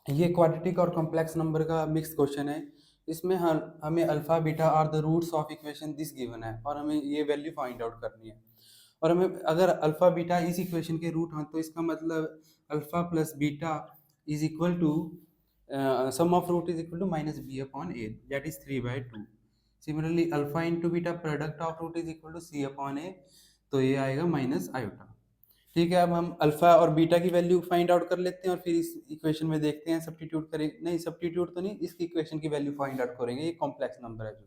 ये क्वाड्रेटिक और complex number का मिक्स क्वेश्चन है। इसमें हमें alpha beta are the roots of equation this given है और हमें ये वैल्यू फाइंड आउट करनी है। और हमें अगर अल्फा बीटा इस इक्वेशन के रूट हैं तो इसका मतलब alpha plus beta is equal to sum of root is equal to minus B upon A, that is 3/2। Similarly alpha into beta product of root is equal to C upon A, तो ये आएगा minus iota. ठीक है, अब हम alpha और beta की value find out कर लेते हैं और फिर इस इक्वेशन में देखते हैं सब्स्टिट्यूट करें, नहीं सब्स्टिट्यूट तो नहीं, इसकी इक्वेशन की वैल्यू फाइंड आउट करेंगे, ये कॉम्प्लेक्स नंबर है जो।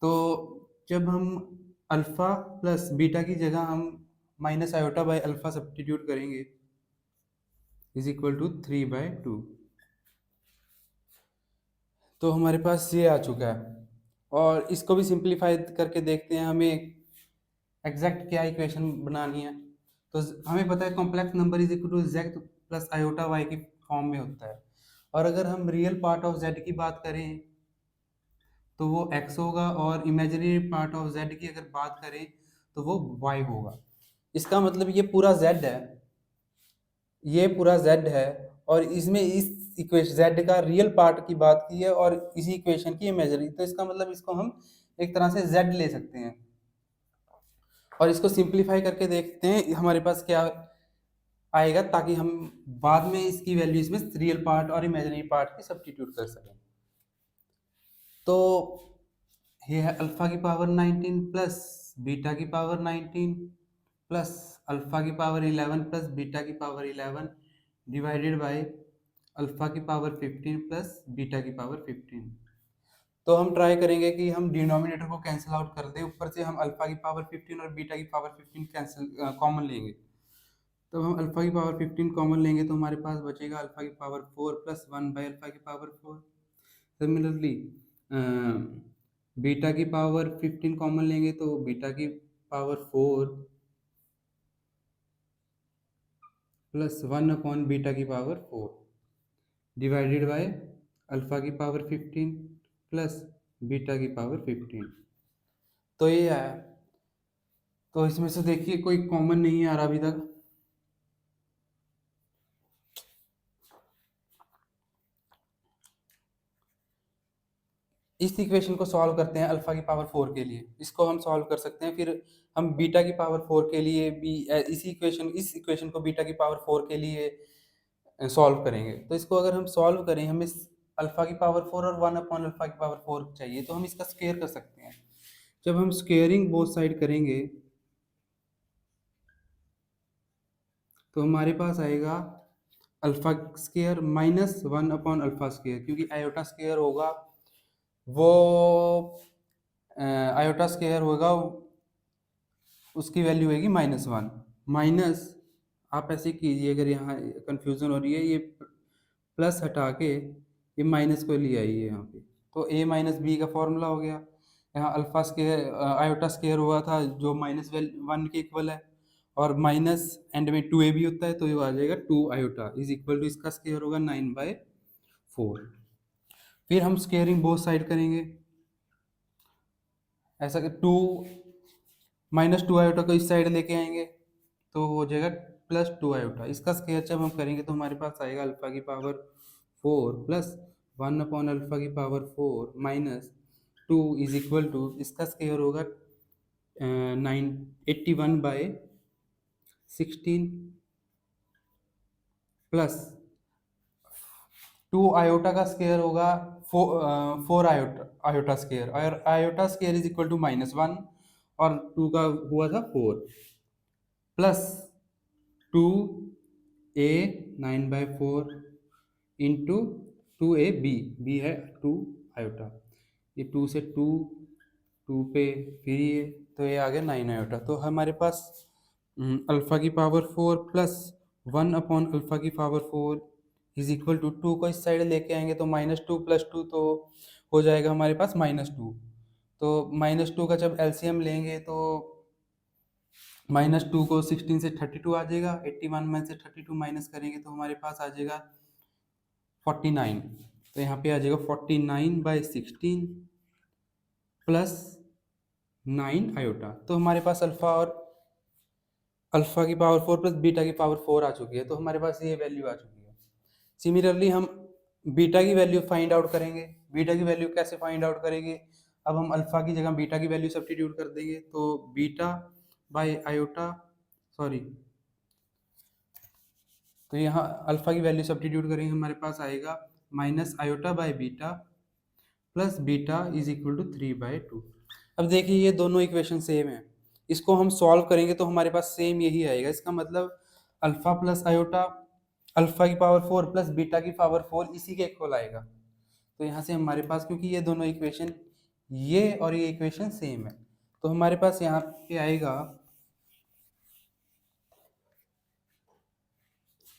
तो जब हम अल्फा प्लस बीटा की जगह हम minus iota by alpha substitute करेंगे इज इक्वल टू 3/2, तो हमारे पास ये आ चुका है। और इसको भी सिंप्लीफाई करके देखते हैं हमें एग्जैक्ट क्या इक्वेशन बनानी है। तो हमें पता है complex number is equal to z plus iota y की फॉर्म में होता है। और अगर हम रियल पार्ट ऑफ जेड की बात करें तो वो x होगा, और इमेजिनरी पार्ट ऑफ z की अगर बात करें तो वो y होगा। इसका मतलब ये पूरा z है, ये पूरा z है, और इसमें इस इक्वेशन z का रियल पार्ट की बात की है और इसी इक्वेशन की इमेजिनरी, तो इसका मतलब इसको हम एक तरह से z ले सकते हैं। और इसको सिंप्लीफाई करके देखते हैं हमारे पास क्या आएगा, ताकि हम बाद में इसकी वैल्यू इसमें रियल पार्ट और इमेजिनरी पार्ट की सब्स्टिट्यूट कर सकें। तो ये है अल्फा की पावर 19 प्लस बीटा की पावर 19 प्लस अल्फा की पावर 11 प्लस बीटा की पावर 11 डिवाइडेड बाय अल्फा की पावर 15 प्लस बीटा की पावर 15। तो हम ट्राई करेंगे कि हम डिनोमिनेटर को कैंसिल आउट कर दें, ऊपर से हम अल्फा की पावर 15 और बीटा की पावर 15 कैंसिल कॉमन लेंगे। तो हम अल्फा की पावर 15 कॉमन लेंगे तो हमारे पास बचेगा अल्फा की पावर 4 प्लस 1 बाई अल्फा की पावर 4। सिमिलरली बीटा की पावर 15 कॉमन लेंगे तो बीटा की पावर 4 प्लस 1 अपॉन बीटा की पावर 4 डिवाइडेड बाय अल्फा की पावर 15 प्लस बीटा की पावर 15। तो ये आया। तो इसमें से देखिए कोई कॉमन नहीं आ रहा अभी तक। इस इक्वेशन को सॉल्व करते हैं अल्फा की पावर 4 के लिए, इसको हम सॉल्व कर सकते हैं। फिर हम बीटा की पावर 4 के लिए भी इस इक्वेशन को बीटा की पावर 4 के लिए सॉल्व करेंगे। तो इसको अगर हम सॉल्व करें, हमें अल्फा की पावर 4 और 1 अपॉन अल्फा की पावर 4 चाहिए, तो हम इसका स्क्वायर कर सकते हैं। जब हम स्क्वेयरिंग बोथ साइड करेंगे तो हमारे पास आएगा alpha square minus 1 upon alpha square, क्योंकि आयोटा स्क्वायर होगा वो आयोटा स्क्वायर होगा उसकी वैल्यू होगी -1 माइनस। आप ऐसे कीजिए, अगर यहाँ कंफ्यूजन हो रही है, ये प्लस हटा के ये माइनस को ले आइए यहाँ पे, तो a माइनस बी का फॉर्मूला हो गया। यहाँ अल्फा स्क्वायर आयोटा स्क्वायर हुआ था जो -1 के इक्वल है, और माइनस एंड में 2a भी होता है, तो ये आ जाएगा 2 आयोटा इज इक्वल टू इसका स्क्वायर होगा 9/4। फिर हम स्क्वेयरिंग बोथ साइड करेंगे, ऐसा कि 2 -2 आयोटा को इस साइड लेके आएंगे तो हो जाएगा +2 आयोटा। इसका स्क्वायर जब हम करेंगे तो हमारे पास आएगा अल्फा की पावर 4 प्लस 1 अपॉन अल्फा की power 4 minus 2 is equal to इसका स्क्वायर होगा 81/16 प्लस 2 आयोटा का स्क्वायर होगा 4 आयोटा आयोटा स्क्वायर, और iota square is equal to -1 और 2 का हुआ था 4 plus 2a 9/4 into 2ab, B है 2 आयोटा, ये 2 से 2 पे फिर ये, तो ये आ गया 9 आयोटा। तो हमारे पास अल्फा की पावर 4 प्लस 1 अपॉन अल्फा की पावर 4 इज इक्वल टू 2 को इस साइड लेके आएंगे तो -2 + 2 तो हो जाएगा हमारे पास -2। तो -2 का जब एलसीएम लेंगे तो -2 को 16 से 32 आ जाएगा, 81 में से 32 माइनस करेंगे तो हमारे पास आ जाएगा 49। तो यहाँ पे आ जाएगा 49/16 प्लस 9 आयोटा। तो हमारे पास अल्फा की पावर 4 प्लस बीटा की पावर 4 आ चुकी है, तो हमारे पास ये वैल्यू आ चुकी है। सिमिलरली हम बीटा की वैल्यू फाइंड आउट करेंगे। बीटा की वैल्यू कैसे फाइंड आउट करेंगे? अब हम अल्फा की जगह बीटा की वैल्यू सब्स्टिट्यूट कर देंगे, तो बीटा बाय आयोटा, सॉरी, तो यहाँ अल्फा की वैल्यू सब्स्टिट्यूट करेंगे, हमारे पास आएगा minus iota by beta plus beta is equal to 3/2। अब देखिए ये दोनों इक्वेशन सेम है, इसको हम सॉल्व करेंगे तो हमारे पास सेम यही आएगा। इसका मतलब अल्फा प्लस आयोटा अल्फा की पावर 4 प्लस बीटा की पावर 4 इसी के इक्वल आएगा। तो यहाँ से हमारे पास, क्योंकि ये दोनों इक्वेशन, ये और ये इक्वेशन सेम है, तो हमारे पास यहाँ पे आएगा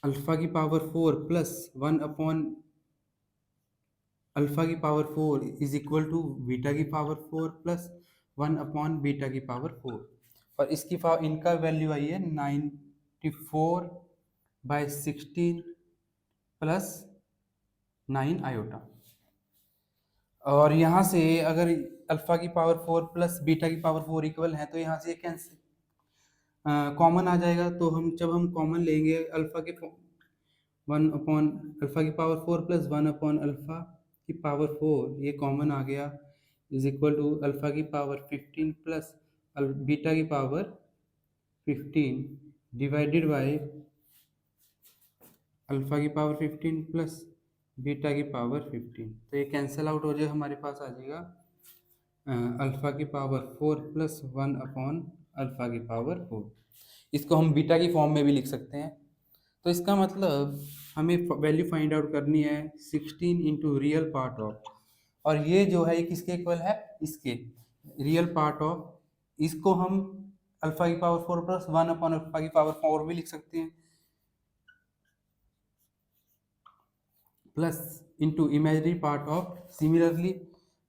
अल्फा की पावर 4 प्लस 1 अपॉन अल्फा की power 4 is equal to beta की पावर 4 प्लस 1 अपॉन बीटा की पावर 4, और इसकी इनका वैल्यू आई है 94/16 प्लस 9 आयोटा। और यहाँ से अगर अल्फा की पावर 4 प्लस बीटा की पावर 4 इक्वल है, तो यहाँ से कैंसिल कॉमन आ जाएगा। तो जब हम कॉमन लेंगे अल्फा के 1 अपॉन अल्फा की पावर 4 प्लस 1 अपॉन अल्फा की पावर 4, ये कॉमन आ गया, इज इक्वल टू अल्फा की पावर 15 प्लस बीटा की पावर 15 डिवाइडेड बाय अल्फा की पावर 15 प्लस बीटा की पावर 15। तो ये कैंसिल आउट हो जाए, हमारे पास आ जाएगा अल्फा की पावर 4 प्लस 1 अपॉन अल्फा की पावर 4। इसको हम बीटा की फॉर्म में भी लिख सकते हैं। तो इसका मतलब हमें वैल्यू फाइंड आउट करनी है 16 इंटू रियल पार्ट ऑफ, और ये जो है ये किसके इक्वल है? इसके रियल पार्ट ऑफ। इसको हम अल्फा की पावर 4 प्लस 1 अपॉन अल्फा की पावर 4 भी लिख सकते हैं, plus into imaginary part of similarly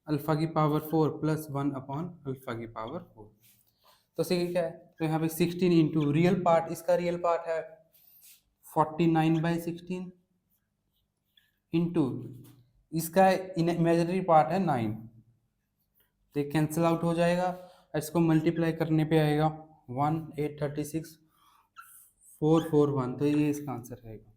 alpha की पावर 4 प्लस 1 अपॉन अल्फा की पावर 4। तो सही क्या है? तो यहाँ पे 16 इंटू रियल पार्ट, इसका रियल पार्ट है 49/16 इंटू इसका इमेजनरी पार्ट है 9, तो ये कैंसिल आउट हो जाएगा। इसको मल्टीप्लाई करने पे आएगा 1 8 36 441, तो ये इसका आंसर रहेगा।